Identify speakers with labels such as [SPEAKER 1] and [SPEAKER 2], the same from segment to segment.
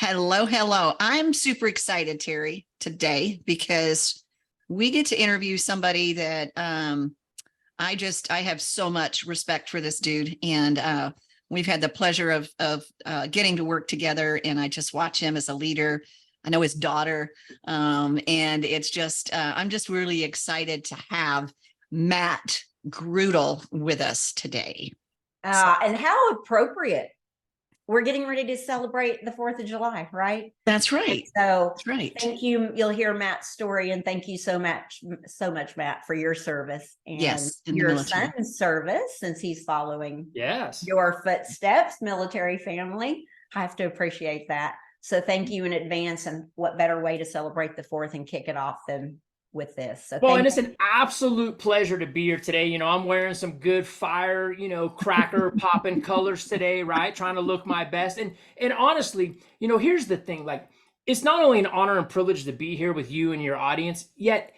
[SPEAKER 1] Hello, hello. I'm super excited, Terry, today because we get to interview somebody that I have so much respect for this dude, and we've had the pleasure of getting to work together, and I just watch him as a leader. I know his daughter, and it's just I'm just really excited to have Matt Gruidl with us today.
[SPEAKER 2] And how appropriate. We're getting ready to celebrate the 4th of July, right?
[SPEAKER 1] That's
[SPEAKER 2] And
[SPEAKER 1] right.
[SPEAKER 2] so
[SPEAKER 1] That's right.
[SPEAKER 2] thank you. You'll hear Matt's story, and thank you so much, Matt, for your service and
[SPEAKER 1] Yes, in the
[SPEAKER 2] your
[SPEAKER 1] military.
[SPEAKER 2] son's service, since he's following
[SPEAKER 3] Yes.
[SPEAKER 2] your footsteps, military family. I have to appreciate that. So thank you in advance. And what better way to celebrate the 4th and kick it off than with this? So
[SPEAKER 3] Well, and
[SPEAKER 2] thank
[SPEAKER 3] it's
[SPEAKER 2] you.
[SPEAKER 3] an absolute pleasure to be here today. I'm wearing some good fire, cracker popping colors today, right? Trying to look my best. And honestly, here's the thing, like it's not only an honor and privilege to be here with you and your audience, yet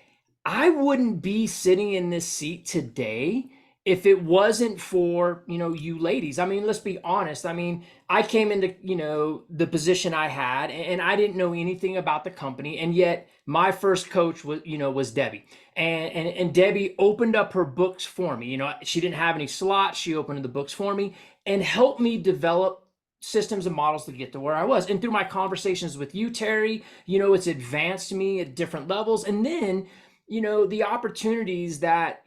[SPEAKER 3] I wouldn't be sitting in this seat today if it wasn't for, you ladies. I mean, let's be honest. I mean, I came into, the position I had and I didn't know anything about the company. And yet my first coach was Debbie. And Debbie opened up her books for me. She didn't have any slots. She opened the books for me and helped me develop systems and models to get to where I was. And through my conversations with you, Terry, it's advanced me at different levels. And then the opportunities that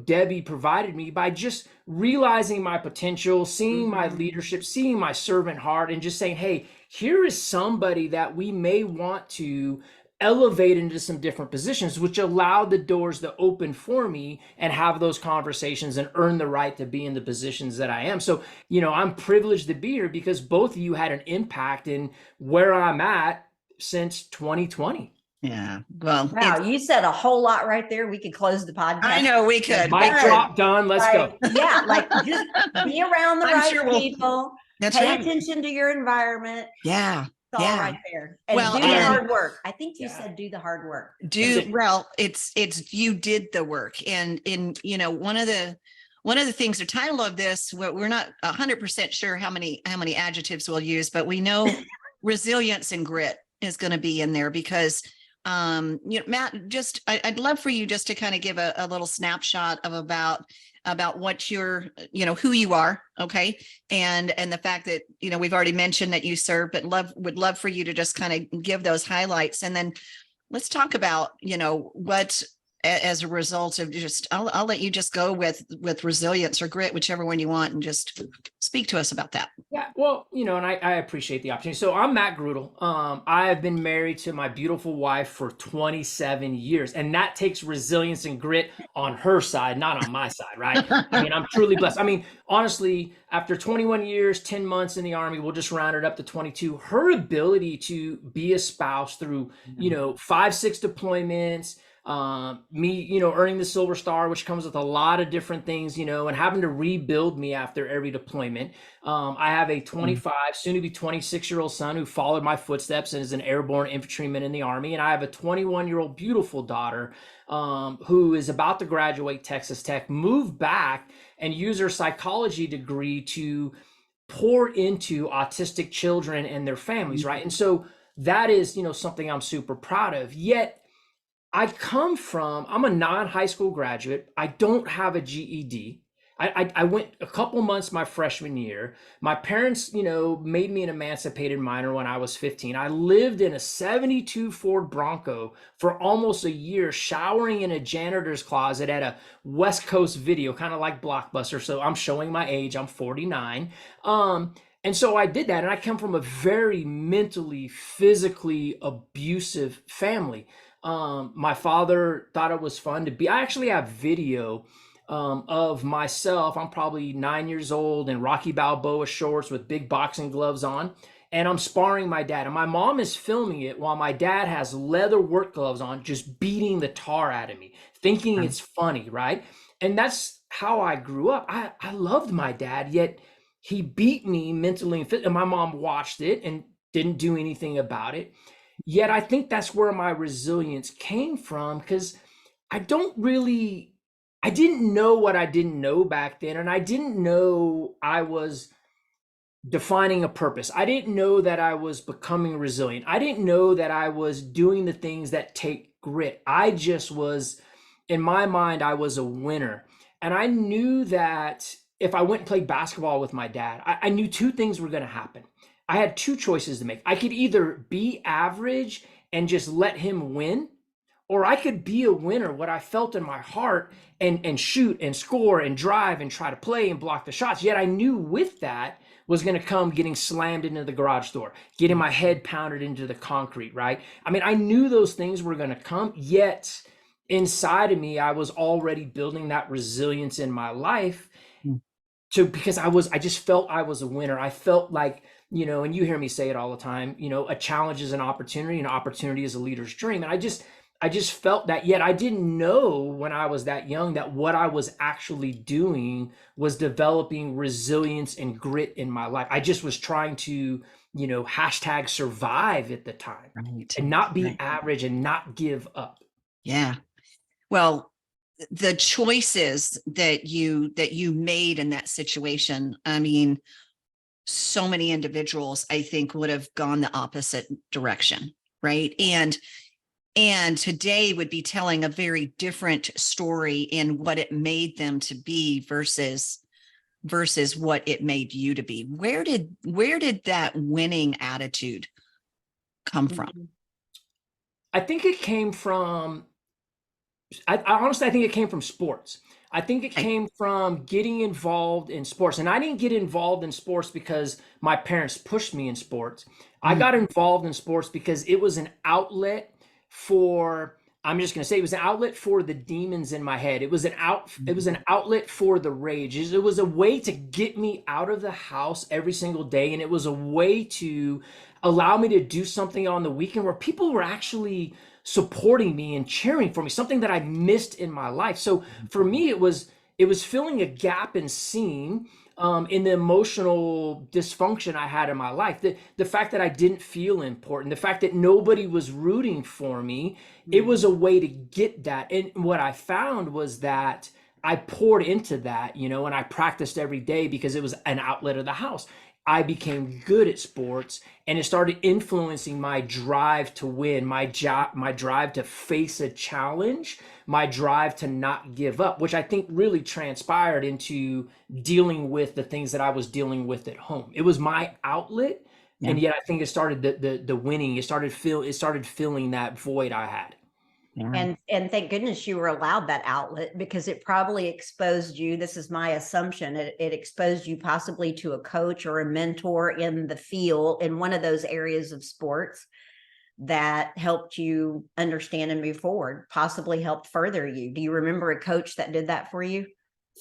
[SPEAKER 3] Debbie provided me by just realizing my potential, seeing my leadership, seeing my servant heart, and just saying, hey, here is somebody that we may want to elevate into some different positions, which allowed the doors to open for me and have those conversations and earn the right to be in the positions that I am. So I'm privileged to be here because both of you had an impact in where I'm at since 2020.
[SPEAKER 1] Yeah. Well,
[SPEAKER 2] Wow, you said a whole lot right there. We could close the podcast.
[SPEAKER 1] I know we could.
[SPEAKER 3] Mic drop, done. Let's go.
[SPEAKER 2] Yeah, like just be around the right people.
[SPEAKER 1] That's
[SPEAKER 2] pay
[SPEAKER 1] right.
[SPEAKER 2] attention to your environment.
[SPEAKER 1] Yeah.
[SPEAKER 2] It's all
[SPEAKER 1] Yeah.
[SPEAKER 2] right there. And
[SPEAKER 1] Well,
[SPEAKER 2] do the
[SPEAKER 1] and-
[SPEAKER 2] hard work. I think you said do the hard work.
[SPEAKER 1] Well, it's you did the work. And in one of the things, the title of this, we're not 100% sure how many adjectives we'll use, but we know resilience and grit is going to be in there because Matt, I'd love for you just to kind of give a little snapshot of about what you're, who you are. Okay. And the fact that, we've already mentioned that you serve, but would love for you to just kind of give those highlights. And then let's talk about, what as a result of just, I'll let you just go with resilience or grit, whichever one you want, and just speak to us about that.
[SPEAKER 3] Yeah, well, and I appreciate the opportunity. So I'm Matt Gruidl. I have been married to my beautiful wife for 27 years, and that takes resilience and grit on her side, not on my side, right? I mean, I'm truly blessed. I mean, honestly, after 21 years, 10 months in the Army, we'll just round it up to 22. Her ability to be a spouse through, 5-6 deployments, me, earning the Silver Star, which comes with a lot of different things, and having to rebuild me after every deployment. I have a 25, soon to be 26-year-old son who followed my footsteps and is an airborne infantryman in the Army. And I have a 21-year-old beautiful daughter who is about to graduate Texas Tech, move back and use her psychology degree to pour into autistic children and their families, right? And so that is, something I'm super proud of. Yet I'm a non-high school graduate. I don't have a GED. I went a couple months my freshman year. My parents, made me an emancipated minor when I was 15. I lived in a 72 Ford Bronco for almost a year, showering in a janitor's closet at a West Coast Video, kind of like Blockbuster. So I'm showing my age. I'm 49. And so I did that. And I come from a very mentally, physically abusive family. My father thought it was fun to be. I actually have video of myself. I'm probably 9 years old in Rocky Balboa shorts with big boxing gloves on, and I'm sparring my dad. And my mom is filming it while my dad has leather work gloves on, just beating the tar out of me, thinking it's funny, right? And that's how I grew up. I loved my dad, yet he beat me mentally and physically. And my mom watched it and didn't do anything about it. Yet I think that's where my resilience came from, because I didn't know what I didn't know back then. And I didn't know I was defining a purpose. I didn't know that I was becoming resilient. I didn't know that I was doing the things that take grit. I just was, in my mind, I was a winner. And I knew that if I went and played basketball with my dad, I knew two things were going to happen. I had two choices to make. I could either be average and just let him win, or I could be a winner, what I felt in my heart, and shoot and score and drive and try to play and block the shots. Yet I knew with that was going to come getting slammed into the garage door, getting my head pounded into the concrete, right? I mean, I knew those things were going to come, yet inside of me, I was already building that resilience in my life because I just felt I was a winner. I felt like, and you hear me say it all the time, a challenge is an opportunity is a leader's dream. And I just felt that, yet I didn't know when I was that young that what I was actually doing was developing resilience and grit in my life. I just was trying to, hashtag survive at the time,
[SPEAKER 1] Right.
[SPEAKER 3] and not be
[SPEAKER 1] Right.
[SPEAKER 3] average and not give up.
[SPEAKER 1] Yeah. Well, the choices that you made in that situation, I mean, so many individuals, I think, would have gone the opposite direction, right? And today would be telling a very different story in what it made them to be versus what it made you to be. Where did that winning attitude come from?
[SPEAKER 3] I think it came from, I honestly, I think it came from sports. I think it
[SPEAKER 1] Right.
[SPEAKER 3] came from getting involved in sports. And I didn't get involved in sports because my parents pushed me in sports. I got involved in sports because it was an outlet for, I'm just going to say, it was an outlet for the demons in my head. It was an outlet for the rage. It was a way to get me out of the house every single day. And it was a way to allow me to do something on the weekend where people were actually supporting me and cheering for me, something that I missed in my life. So for me, it was filling a gap and seeing in the emotional dysfunction I had in my life. The fact that I didn't feel important, the fact that nobody was rooting for me, it was a way to get that. And what I found was that I poured into that, and I practiced every day because it was an outlet of the house. I became good at sports, and it started influencing my drive to win, my drive to face a challenge, my drive to not give up, which I think really transpired into dealing with the things that I was dealing with at home. It was my outlet, and yet I think it started the winning. It started filling that void I had.
[SPEAKER 2] And thank goodness you were allowed that outlet, because it probably exposed you. This is my assumption. It exposed you possibly to a coach or a mentor in the field in one of those areas of sports that helped you understand and move forward, possibly helped further you. Do you remember a coach that did that for you?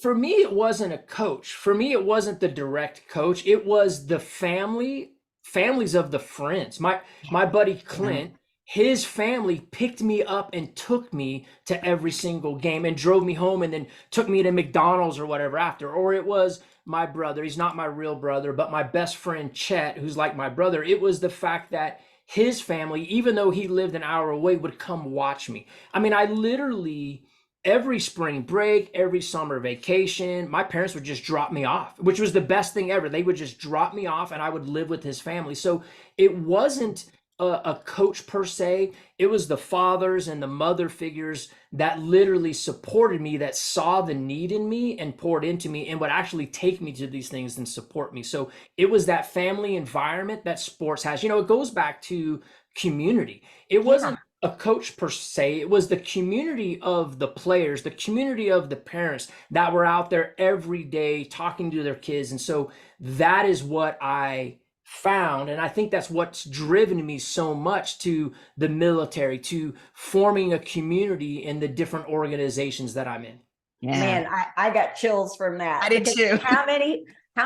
[SPEAKER 3] For me, it wasn't a coach. For me, it wasn't the direct coach. It was the families of the friends. My buddy Clint, his family picked me up and took me to every single game and drove me home and then took me to McDonald's or whatever after. Or it was my brother. He's not my real brother, but my best friend Chet, who's like my brother. It was the fact that his family, even though he lived an hour away, would come watch me. I mean, I literally, every spring break, every summer vacation, my parents would just drop me off, which was the best thing ever. They would just drop me off and I would live with his family. So it wasn't a coach per se. It was the fathers and the mother figures that literally supported me, that saw the need in me and poured into me and would actually take me to these things and support me. So it was that family environment that sports has. It goes back to community. It wasn't a coach per se. It was the community of the players, the community of the parents that were out there every day talking to their kids. And so that is what I found. And I think that's what's driven me so much to the military, to forming a community in the different organizations that I'm in.
[SPEAKER 1] Yeah.
[SPEAKER 2] Man, I got chills from that.
[SPEAKER 1] I did too.
[SPEAKER 2] How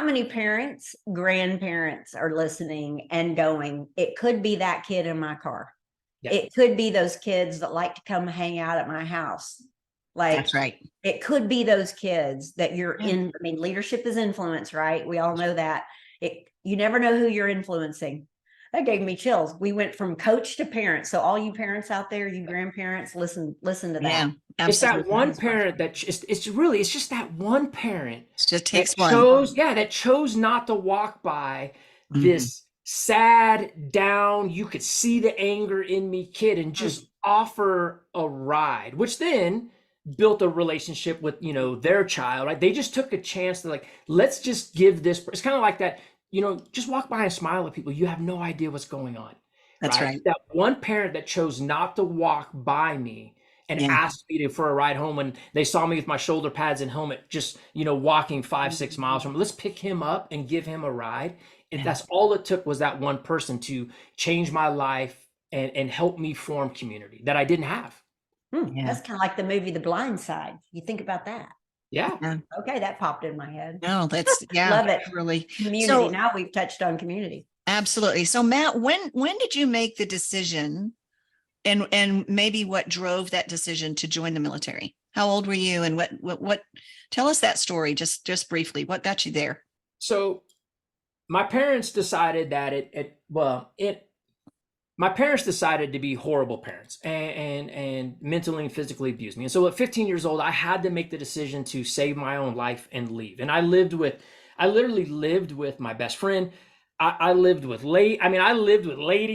[SPEAKER 2] many parents, grandparents are listening and going, it could be that kid in my car.
[SPEAKER 3] Yeah.
[SPEAKER 2] It could be those kids that like to come hang out at my house. Like,
[SPEAKER 1] That's right.
[SPEAKER 2] it could be those kids that you're in. I mean, leadership is influence, right? We all know that. You never know who you're influencing. That gave me chills. We went from coach to parent. So all you parents out there, you grandparents, listen to that.
[SPEAKER 1] Yeah,
[SPEAKER 3] It's that
[SPEAKER 1] absolutely.
[SPEAKER 3] one parent that it's just that one parent
[SPEAKER 1] It just
[SPEAKER 3] that
[SPEAKER 1] takes one.
[SPEAKER 3] chose not to walk by this sad, down, you could see the anger in me kid and just offer a ride, which then built a relationship with, their child, right? They just took a chance to like, let's just give this, it's kind of like that, just walk by and smile at people. You have no idea what's going on.
[SPEAKER 1] That's right.
[SPEAKER 3] That one parent that chose not to walk by me and
[SPEAKER 1] Yeah.
[SPEAKER 3] asked me for a ride home when they saw me with my shoulder pads and helmet, just, walking 5-6 miles from, let's pick him up and give him a ride. And that's all it took, was that one person to change my life and help me form community that I didn't have.
[SPEAKER 1] Yeah.
[SPEAKER 2] That's kind of like the movie The Blind Side. You think about that.
[SPEAKER 3] Yeah.
[SPEAKER 2] Okay, that popped in my head.
[SPEAKER 1] No, that's
[SPEAKER 2] Love it.
[SPEAKER 1] Really.
[SPEAKER 2] Community.
[SPEAKER 1] So
[SPEAKER 2] Now we've touched on community.
[SPEAKER 1] absolutely. So Matt, when did you make the decision, and maybe what drove that decision to join the military? How old were you, and what tell us that story just briefly. What got you there?
[SPEAKER 3] So my parents decided that my parents decided to be horrible parents and mentally and physically abused me. And so at 15 years old, I had to make the decision to save my own life and leave. And I literally lived with my best friend. I lived with ladies.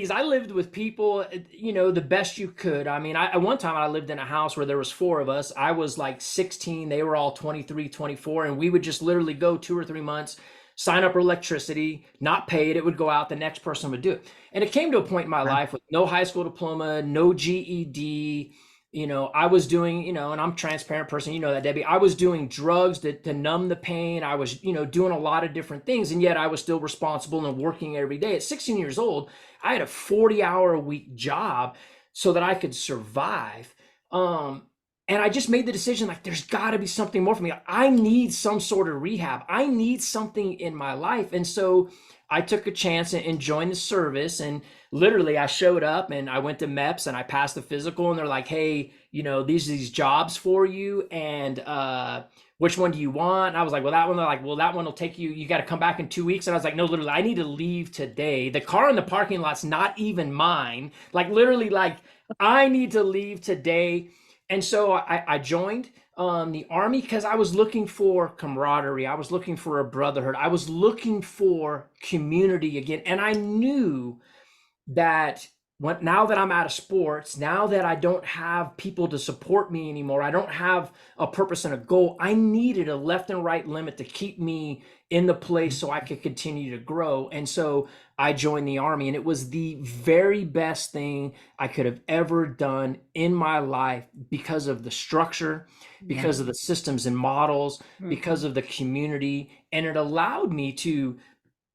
[SPEAKER 3] I lived with people, the best you could. I mean, at one time I lived in a house where there was 4 of us. I was like 16. They were all 23, 24. And we would just literally go 2 or 3 months, sign up for electricity, not paid. It would go out. The next person would do it. And it came to a point in my life with no high school diploma, no GED. I was doing, and I'm a transparent person, that, Debbie. I was doing drugs to numb the pain. I was, doing a lot of different things. And yet I was still responsible and working every day. At 16 years old, I had a 40-hour-a-week job so that I could survive. And I just made the decision, like, there's got to be something more for me. I need some sort of rehab. I need something in my life. And so I took a chance and joined the service. And literally I showed up and I went to MEPS and I passed the physical, and they're like, hey, these jobs for you. And which one do you want? And I was like, well, that one. They're like, well, that one will take you got to come back in 2 weeks. And I was like, no, literally, I need to leave today. The car in the parking lot's not even mine. Like, literally, like, I need to leave today. And so I joined the Army because I was looking for camaraderie. I was looking for a brotherhood. I was looking for community again. And I knew that now that I'm out of sports, now that I don't have people to support me anymore, I don't have a purpose and a goal, I needed a left and right limit to keep me in the place so I could continue to grow. And so I joined the Army, and it was the very best thing I could have ever done in my life because of the structure, because of the systems and models, because of the community. And it allowed me to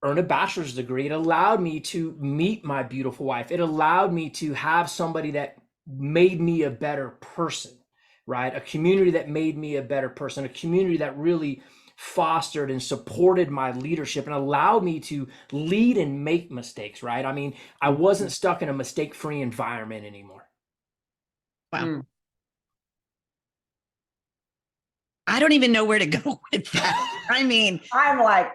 [SPEAKER 3] earn a bachelor's degree. It allowed me to meet my beautiful wife. It allowed me to have somebody that made me a better person, right? A community that made me a better person, a community that really fostered and supported my leadership and allowed me to lead and make mistakes, right? I mean, I wasn't stuck in a mistake-free environment anymore.
[SPEAKER 1] Wow. I don't even know where to go with that. I mean,
[SPEAKER 2] I'm like,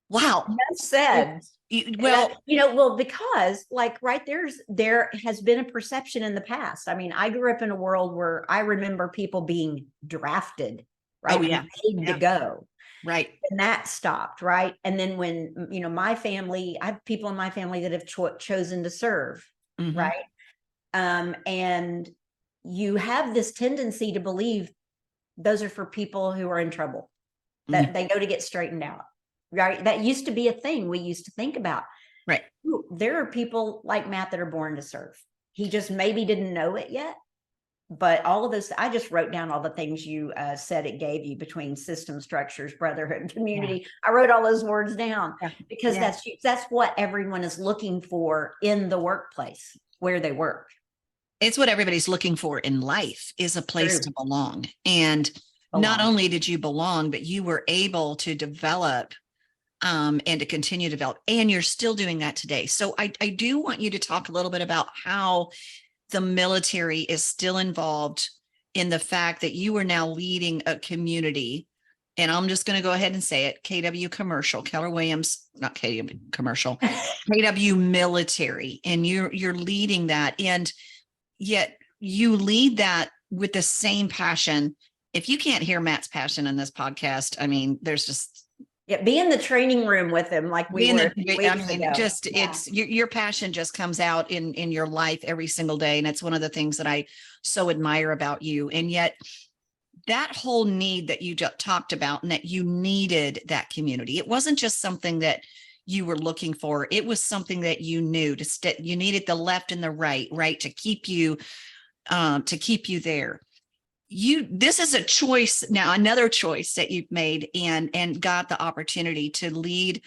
[SPEAKER 1] wow.
[SPEAKER 2] That's said. Because like, right, there has been a perception in the past. I mean, I grew up in a world where I remember people being drafted, right?
[SPEAKER 1] Oh, yeah.
[SPEAKER 2] Paid to go.
[SPEAKER 1] Right.
[SPEAKER 2] And that stopped, right? And then when, my family, I have people in my family that have chosen to serve, right? And you have this tendency to believe those are for people who are in trouble, that they go to get straightened out. Right. That used to be a thing we used to think about.
[SPEAKER 1] Right.
[SPEAKER 2] Ooh, there are people like Matt that are born to serve. He just maybe didn't know it yet. But all of this, I just wrote down all the things you said it gave you between system structures, brotherhood, community. I wrote all those words down because that's what everyone is looking for in the workplace where they work.
[SPEAKER 1] It's what everybody's looking for in life, is a place to belong. And not only did you belong, but you were able to develop and to continue to develop. And you're still doing that today. So I do want you to talk a little bit about how the military is still involved in the fact that you are now leading a community and I'm just going to go ahead and say it, KW Commercial, Keller Williams, not KW Commercial, KW Military, and you're leading that, and yet you lead that with the same passion. If you can't hear Matt's passion in this podcast, I mean, there's just
[SPEAKER 2] be in the training room with him like we were.
[SPEAKER 1] I mean, just it's your passion just comes out in your life every single day, and it's one of the things that I so admire about you. And yet that whole need that you just talked about, and that you needed that community, it wasn't just something that you were looking for, it was something that you knew you needed the left and the right to keep you there. This is a choice now, another choice that you've made, and got the opportunity to lead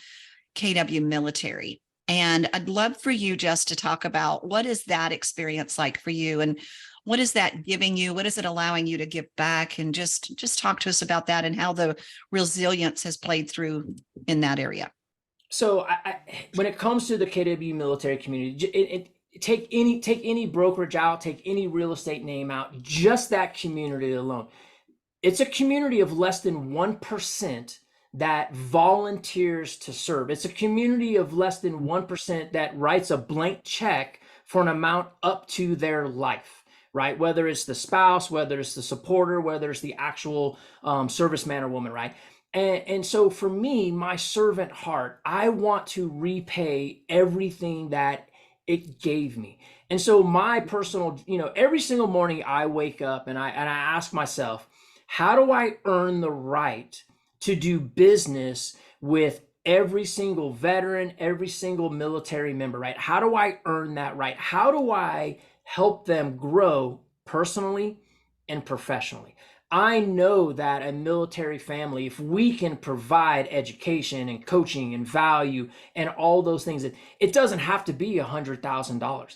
[SPEAKER 1] KW Military. And I'd love for you just to talk about, what is that experience like for you, and what is that giving you? What is it allowing you to give back? And just talk to us about that, and how the resilience has played through in that area.
[SPEAKER 3] So when it comes to the KW military community, take any brokerage out, take any real estate name out, just that community alone. It's a community of less than 1% that volunteers to serve. It's a community of less than 1% that writes a blank check for an amount up to their life, right? Whether it's the spouse, whether it's the supporter, whether it's the actual serviceman or woman, right? And so for me, my servant heart, I want to repay everything that it gave me. And so my personal, every single morning I wake up and I ask myself, how do I earn the right to do business with every single veteran, every single military member, right? How do I earn that right? How do I help them grow personally and professionally? I know that a military family, if we can provide education and coaching and value and all those things, it doesn't have to be $100,000.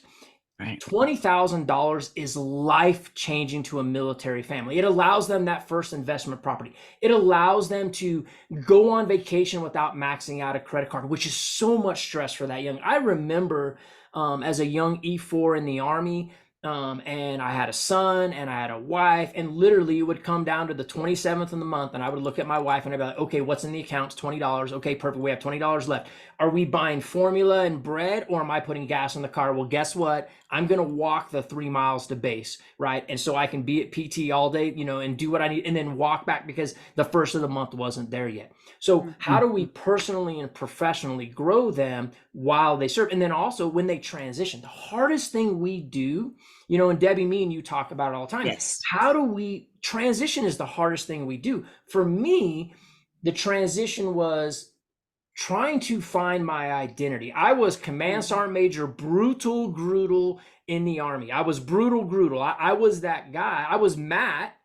[SPEAKER 1] Right.
[SPEAKER 3] $20,000 is life-changing to a military family. It allows them that first investment property. It allows them to go on vacation without maxing out a credit card, which is so much stress for that young. I remember as a young E4 in the Army, and I had a son and I had a wife, and literally it would come down to the 27th of the month, and I would look at my wife and I'd be like, okay, what's in the account? It's $20. Okay, perfect. We have $20 left. Are we buying formula and bread, or am I putting gas in the car? Well, guess what? I'm going to walk the 3 miles to base, right? And so I can be at PT all day, and do what I need, and then walk back because the first of the month wasn't there yet. So how do we personally and professionally grow them while they serve? And then also when they transition, the hardest thing we do, and Debbie, me and you talk about it all the time.
[SPEAKER 1] Yes.
[SPEAKER 3] How do we transition is the hardest thing we do. For me, the transition was trying to find my identity. I was Command Sergeant Major Brutal Gruidl in the Army. I was Brutal Gruidl. I was that guy. I was Matt,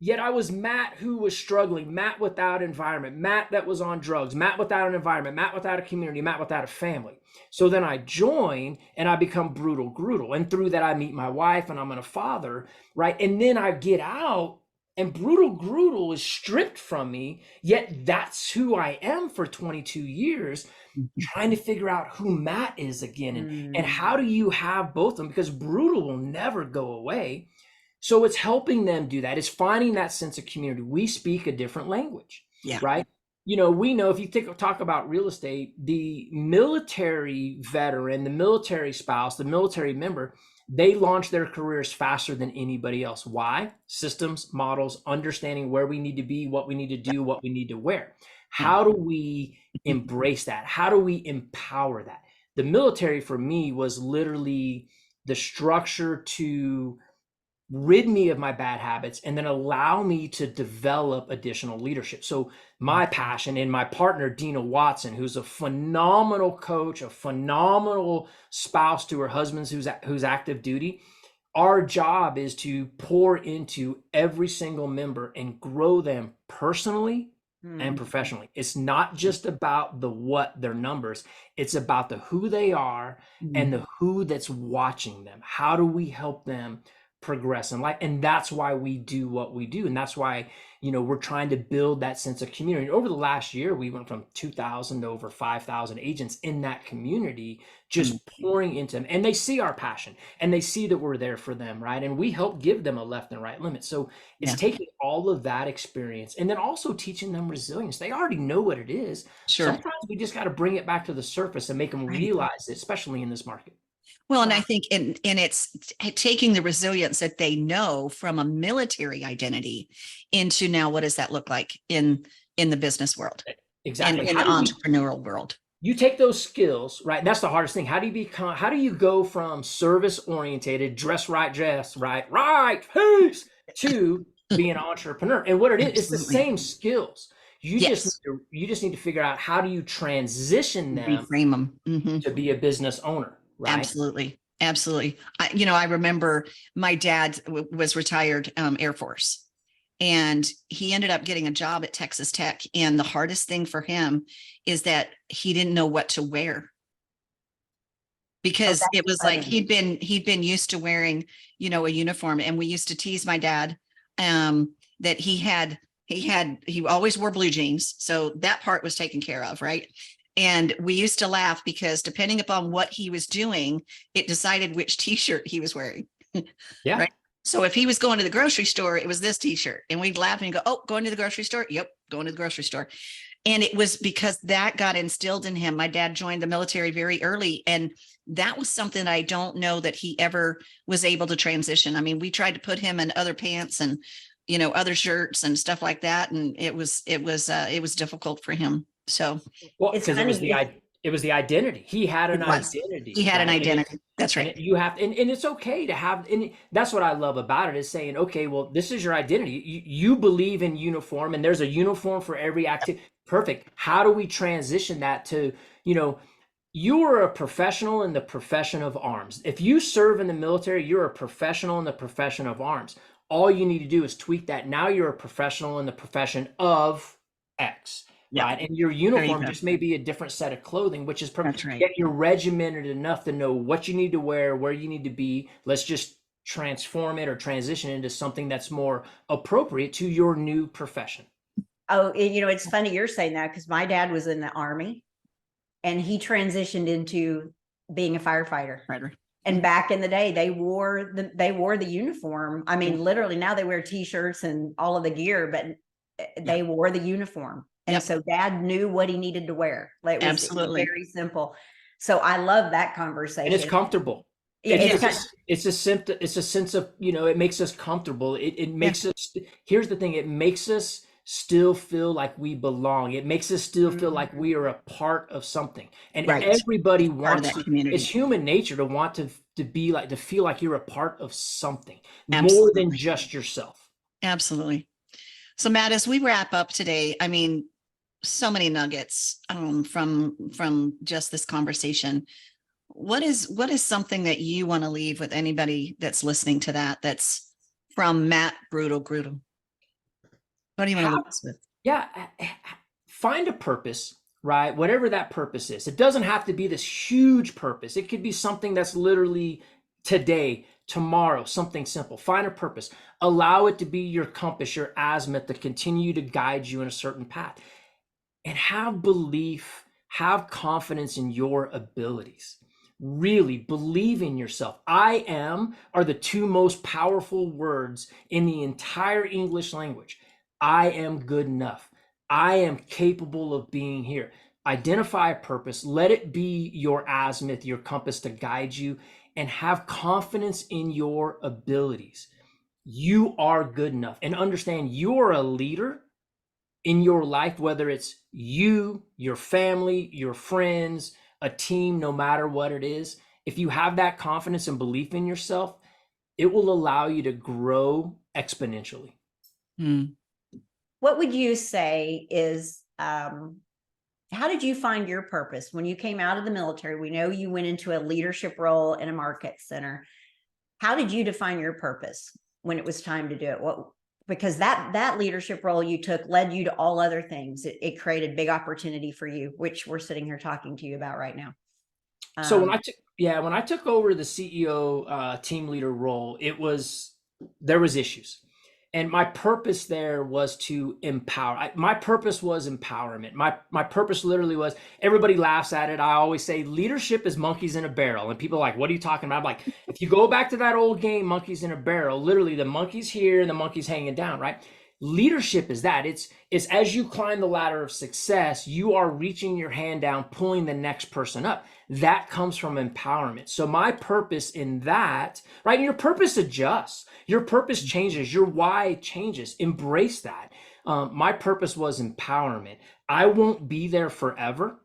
[SPEAKER 3] yet I was Matt who was struggling, Matt without environment, Matt that was on drugs, Matt without an environment, Matt without a community, Matt without a family. So then I join and I become Brutal Gruidl. And through that, I meet my wife and I'm a father, right? And then I get out and Brutal Gruidl is stripped from me, yet that's who I am for 22 years, trying to figure out who Matt is again. And how do you have both of them? Because Brutal will never go away. So it's helping them do that. It's finding that sense of community. We speak a different language, right? We know if you talk about real estate, the military veteran, the military spouse, the military member, they launch their careers faster than anybody else. Why? Systems, models, understanding where we need to be, what we need to do, what we need to wear. How do we embrace that? How do we empower that? The military for me was literally the structure to rid me of my bad habits and then allow me to develop additional leadership. So my passion, and my partner, Dina Watson, who's a phenomenal coach, a phenomenal spouse to her husband who's active duty, our job is to pour into every single member and grow them personally and professionally. It's not just about their numbers. It's about the who they are and the who that's watching them. How do we help them progress in life. And that's why we do what we do. And that's why, we're trying to build that sense of community. Over the last year, we went from 2,000 to over 5,000 agents in that community, just pouring into them. And they see our passion and they see that we're there for them, right? And we help give them a left and right limit. So it's taking all of that experience and then also teaching them resilience. They already know what it is.
[SPEAKER 1] Sure.
[SPEAKER 3] Sometimes we just got to bring it back to the surface and make them realize it, especially in this market.
[SPEAKER 1] Well, and I think and it's taking the resilience that they know from a military identity into now, what does that look like in the business world?
[SPEAKER 3] Exactly.
[SPEAKER 1] And in the entrepreneurial world.
[SPEAKER 3] You take those skills, right? That's the hardest thing. How do you go from service orientated, dress right, peace, to being an entrepreneur? And what it is, it's the same skills. You just need to figure out how do you transition them,
[SPEAKER 1] reframe them
[SPEAKER 3] to be a business owner. Right?
[SPEAKER 1] Absolutely. Absolutely. I remember my dad was retired Air Force, and he ended up getting a job at Texas Tech. And the hardest thing for him is that he didn't know what to wear, because it was like he'd been used to wearing, a uniform. And we used to tease my dad that he always wore blue jeans. So that part was taken care of. Right. And we used to laugh because depending upon what he was doing, it decided which t-shirt he was wearing.
[SPEAKER 3] Yeah.
[SPEAKER 1] Right. So if he was going to the grocery store, it was this t-shirt, and we'd laugh and go, "Oh, going to the grocery store?" Yep. Going to the grocery store. And it was because that got instilled in him. My dad joined the military very early, and that was something I don't know that he ever was able to transition. I mean, we tried to put him in other pants and, other shirts and stuff like that. And it was difficult for him. So,
[SPEAKER 3] well, because it was the identity. He had an identity.
[SPEAKER 1] He had an identity. That's right.
[SPEAKER 3] And you have, and it's okay to have, and that's what I love about it, is saying, okay, well, this is your identity. You believe in uniform, and there's a uniform for every activity. Perfect. How do we transition that to, you are a professional in the profession of arms. If you serve in the military, you're a professional in the profession of arms. All you need to do is tweak that. Now you're a professional in the profession of X. Yeah. Right. And your uniform just may be a different set of clothing, which is perfect.
[SPEAKER 1] That's right.
[SPEAKER 3] Yet you're regimented enough to know what you need to wear, where you need to be. Let's just transform it or transition into something that's more appropriate to your new profession.
[SPEAKER 2] Oh, it's funny you're saying that, because my dad was in the Army and he transitioned into being a firefighter. Right. And back in the day, they wore the uniform. I mean, literally now they wear t-shirts and all of the gear, but they wore the uniform. And so dad knew what he needed to wear. Like, it was very simple. So I love that conversation.
[SPEAKER 3] And it's comfortable. It's a sense of, it makes us comfortable. It makes us, here's the thing, it makes us still feel like we belong. It makes us still feel like we are a part of something. And everybody wants to, it's human nature to want to be like, to feel like you're a part of something more than just yourself.
[SPEAKER 1] Absolutely. So Matt, as we wrap up today, I mean, so many nuggets from just this conversation. What is something that you want to leave with anybody that's listening to that's from Matt Gruidl? What do you want to leave us with?
[SPEAKER 3] Yeah, find a purpose, right? Whatever that purpose is. It doesn't have to be this huge purpose. It could be something that's literally today, tomorrow, something simple. Find a purpose. Allow it to be your compass, your azimuth, to continue to guide you in a certain path. And have belief, have confidence in your abilities. Really believe in yourself. I am are the two most powerful words in the entire English language. I am good enough. I am capable of being here. Identify a purpose. Let it be your azimuth, your compass to guide you, and have confidence in your abilities. You are good enough, and understand you are a leader in your life, whether it's you, your family, your friends, a team, no matter what it is. If you have that confidence and belief in yourself, it will allow you to grow exponentially.
[SPEAKER 2] What would you say is, how did you find your purpose when you came out of the military? We know you went into a leadership role in a market center. How did you define your purpose when it was time to do it? Because that leadership role you took led you to all other things. It created big opportunity for you, which we're sitting here talking to you about right now.
[SPEAKER 3] So when I took over the CEO team leader role, it was there was issues. And my purpose there was to empower. My purpose was empowerment. My purpose literally was, everybody laughs at it. I always say leadership is monkeys in a barrel. And people are like, what are you talking about? I'm like, if you go back to that old game, monkeys in a barrel, literally the monkey's here and the monkey's hanging down, right? Leadership is that. It's as you climb the ladder of success, you are reaching your hand down, pulling the next person up. That comes from empowerment. So my purpose in that, right? And your purpose adjusts. Your purpose changes. Your why changes. Embrace that. My purpose was empowerment. I won't be there forever.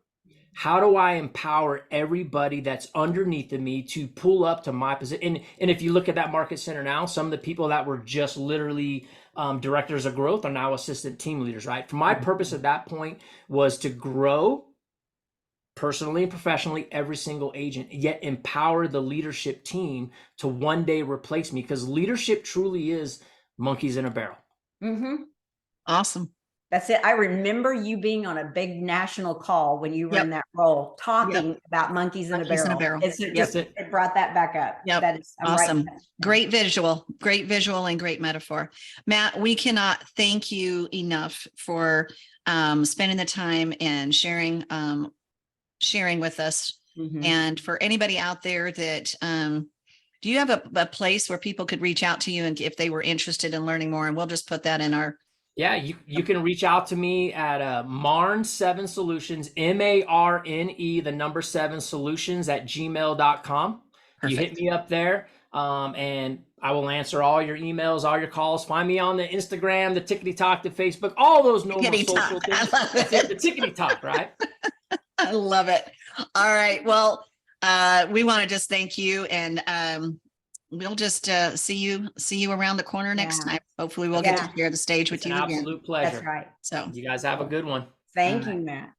[SPEAKER 3] How do I empower everybody that's underneath of me to pull up to my position? And if you look at that market center now, some of the people that were just literally directors of growth are now assistant team leaders, right? My purpose at that point was to grow personally and professionally every single agent, yet empower the leadership team to one day replace me, because leadership truly is monkeys in a barrel.
[SPEAKER 2] Mm-hmm.
[SPEAKER 1] Awesome.
[SPEAKER 2] That's it. I remember you being on a big national call when you were in that role, talking about monkeys in a barrel. It brought that back up.
[SPEAKER 1] Yep.
[SPEAKER 2] That is
[SPEAKER 1] awesome. Great visual, and great metaphor. Matt, we cannot thank you enough for spending the time and sharing with us.
[SPEAKER 2] Mm-hmm.
[SPEAKER 1] And for anybody out there that, do you have a place where people could reach out to you and if they were interested in learning more? And we'll just put that in our.
[SPEAKER 3] Yeah, you can reach out to me at Marne7 Solutions, MARNE, the number 7 solutions at gmail.com. You hit me up there, and I will answer all your emails, all your calls. Find me on the Instagram, the Tickety Talk, the Facebook, all those normal social things. That's it, the Tickety Talk, right?
[SPEAKER 1] I love it. All right. Well, we want to just thank you, and we'll just see you around the corner next time. Hopefully we'll get to share the stage with you again.
[SPEAKER 3] Absolute pleasure.
[SPEAKER 2] That's right.
[SPEAKER 1] So
[SPEAKER 3] you guys have a good one.
[SPEAKER 2] Thank you, Matt.